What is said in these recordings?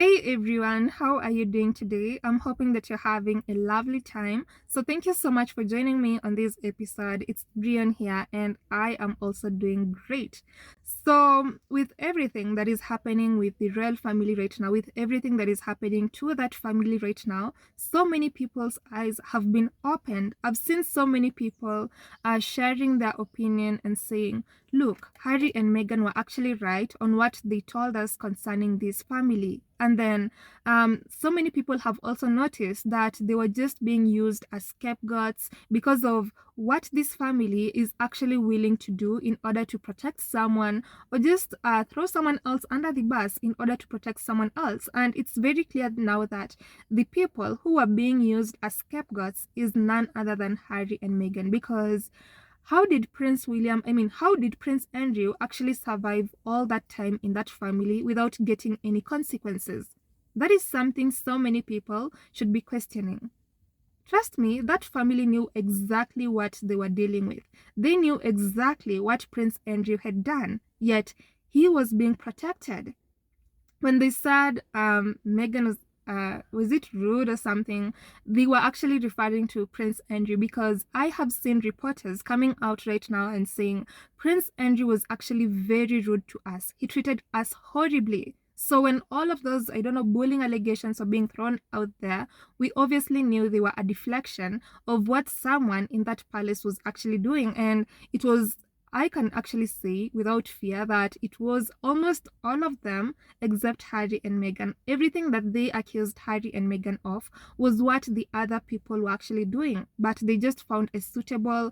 Hey everyone, how are you doing today? I'm hoping that you're having a lovely time. So, thank you so much for joining me on this episode. It's Brian here, and I am also doing great. So, with everything that is happening with the royal family right now, with everything that is happening to that family right now, so many people's eyes have been opened. I've seen so many people sharing their opinion and saying, look, Harry and Meghan were actually right on what they told us concerning this family. And then so many people have also noticed that they were just being used as scapegoats because of what this family is actually willing to do in order to protect someone, or just throw someone else under the bus in order to protect someone else. And it's very clear now that the people who are being used as scapegoats is none other than Harry and Meghan, because how did Prince Andrew actually survive all that time in that family without getting any consequences? That is something so many people should be questioning. Trust me, that family knew exactly what they were dealing with. They knew exactly what Prince Andrew had done, yet he was being protected. When they said Meghan was it rude or something, they were actually referring to Prince Andrew, because I have seen reporters coming out right now and saying Prince Andrew was actually very rude to us. He treated us horribly. So when all of those, I don't know, bullying allegations are being thrown out there, we obviously knew they were a deflection of what someone in that palace was actually doing. And it was, I can actually say without fear, that it was almost all of them except Harry and Meghan. Everything that they accused Harry and Meghan of was what the other people were actually doing, but they just found a suitable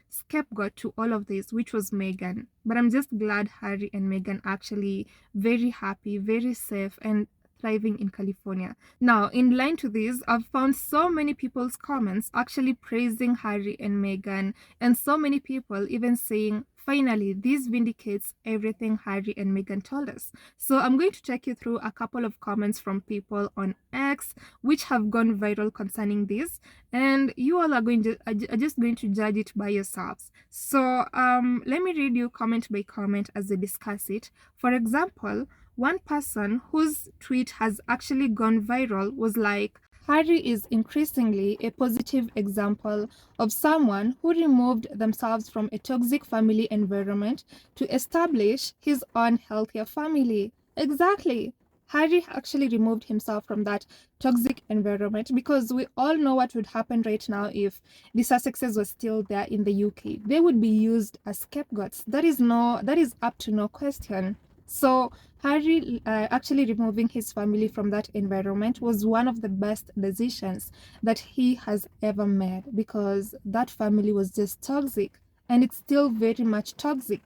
scapegoat to all of this, which was Meghan. But I'm just glad Harry and Meghan actually very happy, very safe, and thriving in California. Now, in line to this, I've found so many people's comments actually praising Harry and Meghan, and so many people even saying, finally, this vindicates everything Harry and Meghan told us. So I'm going to take you through a couple of comments from people on X, which have gone viral concerning this, and you all are just going to judge it by yourselves. So let me read you comment by comment as we discuss it. For example, one person whose tweet has actually gone viral was like, Harry is increasingly a positive example of someone who removed themselves from a toxic family environment to establish his own healthier family. Exactly. Harry actually removed himself from that toxic environment, because we all know what would happen right now if the Sussexes were still there in the UK. They would be used as scapegoats. That is up to no question. So Harry actually removing his family from that environment was one of the best decisions that he has ever made, because that family was just toxic, and it's still very much toxic.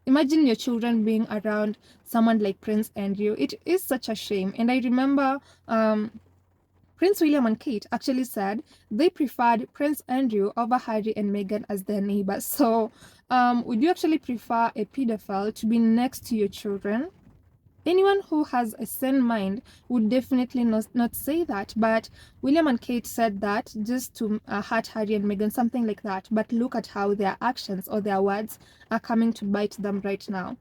Imagine your children being around someone like Prince Andrew. It is such a shame. And I remember Prince William and Kate actually said they preferred Prince Andrew over Harry and Meghan as their neighbors. So, would you actually prefer a pedophile to be next to your children? Anyone who has a sane mind would definitely not say that. But William and Kate said that just to hurt Harry and Meghan, something like that. But look at how their actions or their words are coming to bite them right now.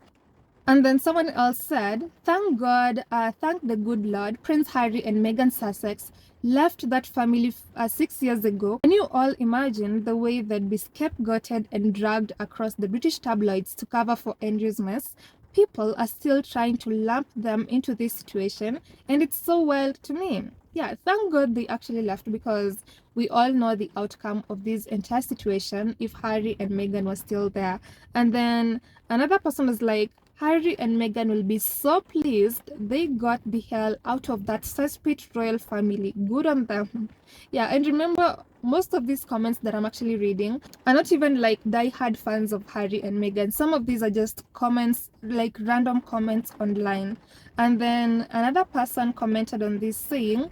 And then someone else said, thank God, thank the good Lord, Prince Harry and Meghan Sussex left that family 6 years ago. Can you all imagine the way they'd be scapegoated and dragged across the British tabloids to cover for Andrew's mess? People are still trying to lump them into this situation, and it's so wild to me. Yeah, thank God they actually left, because we all know the outcome of this entire situation if Harry and Meghan were still there. And then another person was like, Harry and Meghan will be so pleased they got the hell out of that cesspit royal family. Good on them. Yeah, and remember, most of these comments that I'm actually reading are not even like die-hard fans of Harry and Meghan. Some of these are just comments, like random comments online. And then another person commented on this saying,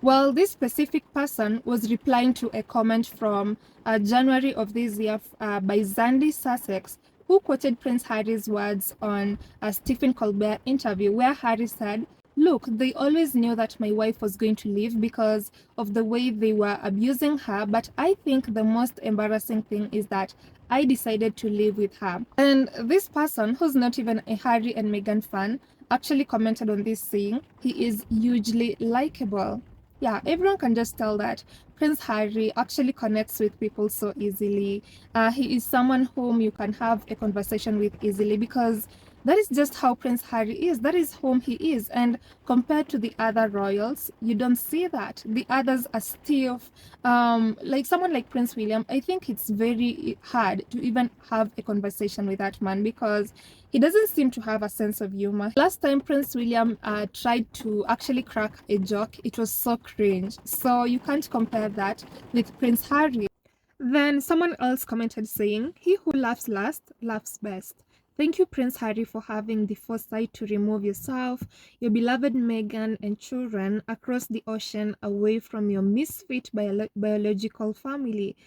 well, this specific person was replying to a comment from January of this year by Zandy Sussex, who quoted Prince Harry's words on a Stephen Colbert interview, where Harry said, look, they always knew that my wife was going to leave because of the way they were abusing her, but I think the most embarrassing thing is that I decided to live with her. And this person, who's not even a Harry and Meghan fan, actually commented on this saying, he is hugely likable. Yeah, everyone can just tell that Prince Harry actually connects with people so easily. He is someone whom you can have a conversation with easily because that is just how Prince Harry is. That is whom he is. And compared to the other royals, you don't see that. The others are stiff. Like someone like Prince William, I think it's very hard to even have a conversation with that man because he doesn't seem to have a sense of humor. Last time Prince William tried to actually crack a joke, it was so cringe. So you can't compare that with Prince Harry. Then someone else commented saying, he who laughs last laughs best. Thank you, Prince Harry, for having the foresight to remove yourself, your beloved Meghan, and children across the ocean away from your misfit biological family.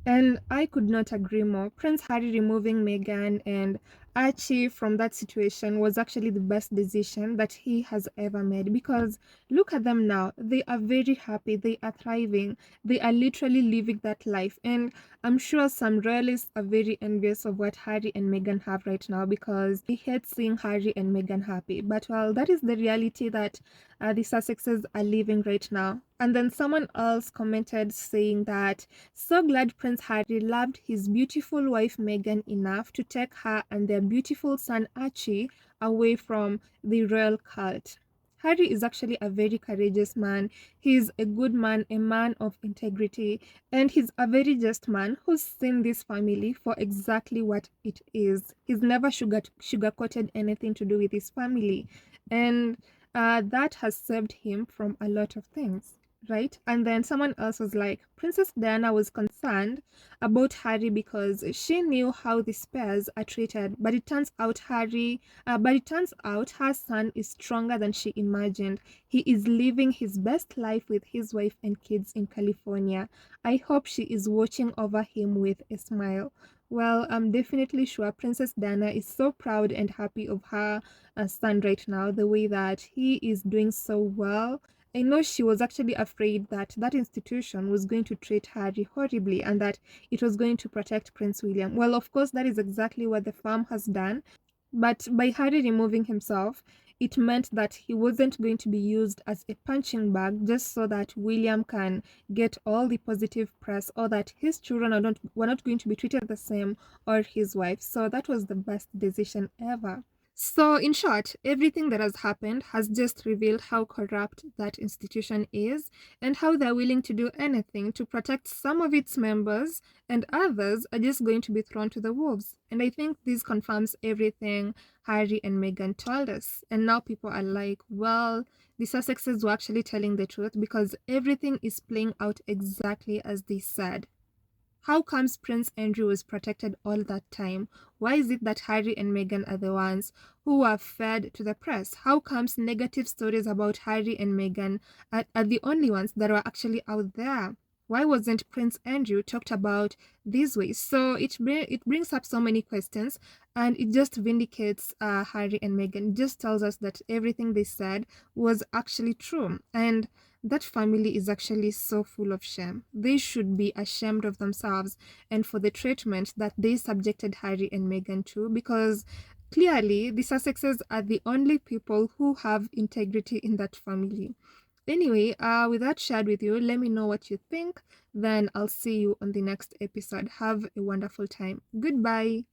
And I could not agree more. Prince Harry removing Meghan and Archie from that situation was actually the best decision that he has ever made because look at them now. They are very happy. They are thriving. They are literally living that life. And I'm sure some royalists are very envious of what Harry and Meghan have right now because they hate seeing Harry and Meghan happy. But well, that is the reality that the Sussexes are living right now. And then someone else commented saying that so glad Prince Harry loved his beautiful wife Meghan enough to take her and their beautiful son Archie away from the royal cult. Harry is actually a very courageous man. He's a good man, a man of integrity, and he's a very just man who's seen this family for exactly what it is. He's never sugar-coated anything to do with his family, and that has saved him from a lot of things, right? And then someone else was like, Princess Diana was concerned about Harry because she knew how the Spears are treated, but it turns out her son is stronger than she imagined. He is living his best life with his wife and kids in California. I hope she is watching over him with a smile. Well, I'm definitely sure Princess Diana is so proud and happy of her son right now, the way that he is doing so well. I know she was actually afraid that that institution was going to treat Harry horribly and that it was going to protect Prince William. Well, of course, that is exactly what the farm has done. But by Harry removing himself, it meant that he wasn't going to be used as a punching bag just so that William can get all the positive press or that his children were not going to be treated the same or his wife. So that was the best decision ever. So, in short, everything that has happened has just revealed how corrupt that institution is and how they're willing to do anything to protect some of its members, and others are just going to be thrown to the wolves. And I think this confirms everything Harry and Meghan told us. And now people are like, well, the Sussexes were actually telling the truth because everything is playing out exactly as they said. How comes Prince Andrew was protected all that time? Why is it that Harry and Meghan are the ones who are fed to the press? How comes negative stories about Harry and Meghan are the only ones that are actually out there? Why wasn't Prince Andrew talked about this way? So it brings up so many questions, and it just vindicates Harry and Meghan. It just tells us that everything they said was actually true, and that family is actually so full of shame. They should be ashamed of themselves and for the treatment that they subjected Harry and Meghan to because clearly the Sussexes are the only people who have integrity in that family. Anyway, with that shared with you, let me know what you think. Then I'll see you on the next episode. Have a wonderful time. Goodbye.